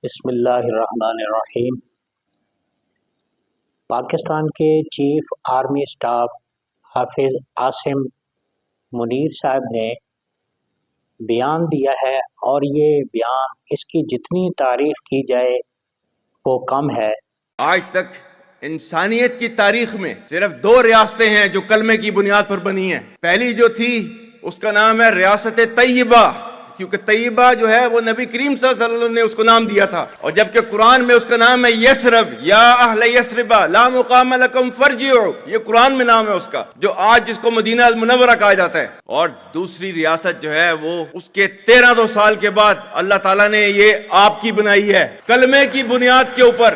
بسم اللہ الرحمن الرحیم۔ پاکستان کے چیف آرمی اسٹاف حافظ عاصم منیر صاحب نے بیان دیا ہے، اور یہ بیان اس کی جتنی تعریف کی جائے وہ کم ہے۔ آج تک انسانیت کی تاریخ میں صرف 2 ریاستیں ہیں جو کلمے کی بنیاد پر بنی ہیں۔ پہلی جو تھی اس کا نام ہے ریاست طیبہ، کیونکہ طیبہ جو ہے وہ نبی کریم صلی اللہ علیہ وسلم نے اس کو نام دیا تھا، اور جبکہ قرآن میں اس کا نام ہے یثرب، یا اہل یثرب لا مقام لکم فارجعوا، یہ قرآن میں نام ہے اس کا، جو آج جس کو مدینہ المنورہ کہا جاتا ہے۔ اور دوسری ریاست جو ہے وہ اس کے 1300 سال کے بعد اللہ تعالیٰ نے یہ آپ کی بنائی ہے، کلمے کی بنیاد کے اوپر۔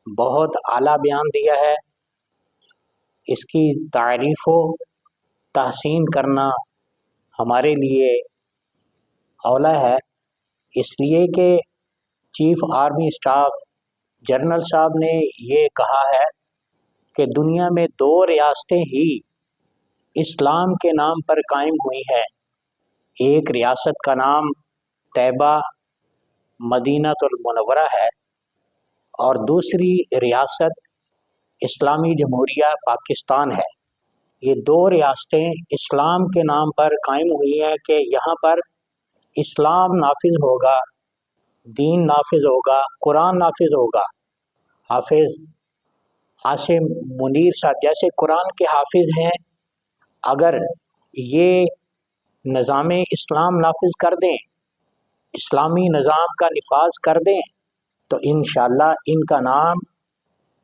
بہت اعلیٰ بیان دیا ہے، اس کی تعریف و تحسین کرنا ہمارے لیے اولا ہے، اس لیے کہ چیف آرمی اسٹاف جنرل صاحب نے یہ کہا ہے کہ دنیا میں 2 ریاستیں ہی اسلام کے نام پر قائم ہوئی ہیں۔ ایک ریاست کا نام طیبہ مدینہ المنورہ ہے، اور دوسری ریاست اسلامی جمہوریہ پاکستان ہے۔ یہ 2 ریاستیں اسلام کے نام پر قائم ہوئی ہیں کہ یہاں پر اسلام نافذ ہوگا، دین نافذ ہوگا، قرآن نافذ ہوگا۔ حافظ عاصم منیر صاحب جیسے قرآن کے حافظ ہیں، اگر یہ نظام اسلام نافذ کر دیں، اسلامی نظام کا نفاذ کر دیں، تو انشاءاللہ ان کا نام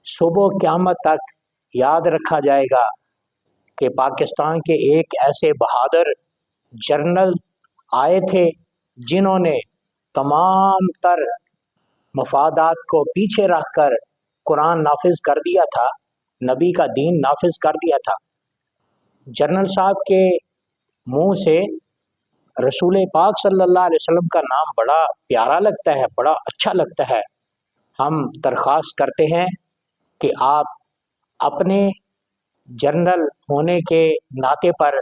صبح قیامت تک یاد رکھا جائے گا کہ پاکستان کے ایک ایسے بہادر جنرل آئے تھے جنہوں نے تمام تر مفادات کو پیچھے رکھ کر قرآن نافذ کر دیا تھا، نبی کا دین نافذ کر دیا تھا۔ جنرل صاحب کے منہ سے رسول پاک صلی اللہ علیہ وسلم کا نام بڑا پیارا لگتا ہے، بڑا اچھا لگتا ہے۔ ہم درخواست کرتے ہیں کہ آپ اپنے جنرل ہونے کے ناطے پر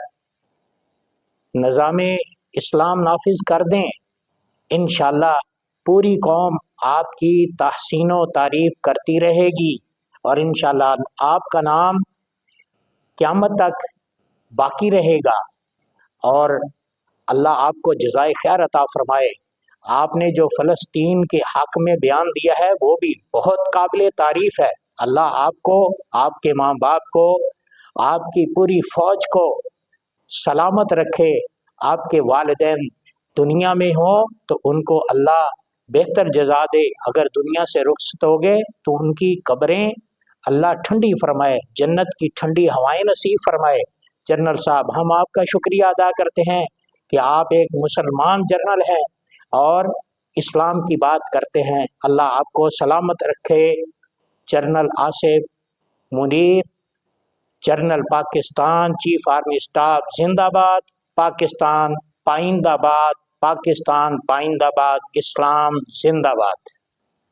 نظام اسلام نافذ کر دیں، انشاءاللہ پوری قوم آپ کی تحسین و تعریف کرتی رہے گی، اور انشاءاللہ آپ کا نام قیامت تک باقی رہے گا، اور اللہ آپ کو جزائے خیر عطا فرمائے۔ آپ نے جو فلسطین کے حق میں بیان دیا ہے وہ بھی بہت قابل تعریف ہے۔ اللہ آپ کو، آپ کے ماں باپ کو، آپ کی پوری فوج کو سلامت رکھے۔ آپ کے والدین دنیا میں ہوں تو ان کو اللہ بہتر جزا دے، اگر دنیا سے رخصت ہو گئے تو ان کی قبریں اللہ ٹھنڈی فرمائے، جنت کی ٹھنڈی ہوائیں نصیب فرمائے۔ جنرل صاحب، ہم آپ کا شکریہ ادا کرتے ہیں کہ آپ ایک مسلمان جنرل ہیں اور اسلام کی بات کرتے ہیں۔ اللہ آپ کو سلامت رکھے۔ General Asim Munir, general Pakistan chief army staff, زندہ باد پاکستان، پائندہ باد پاکستان، پائندہ باد اسلام، زندہ باد۔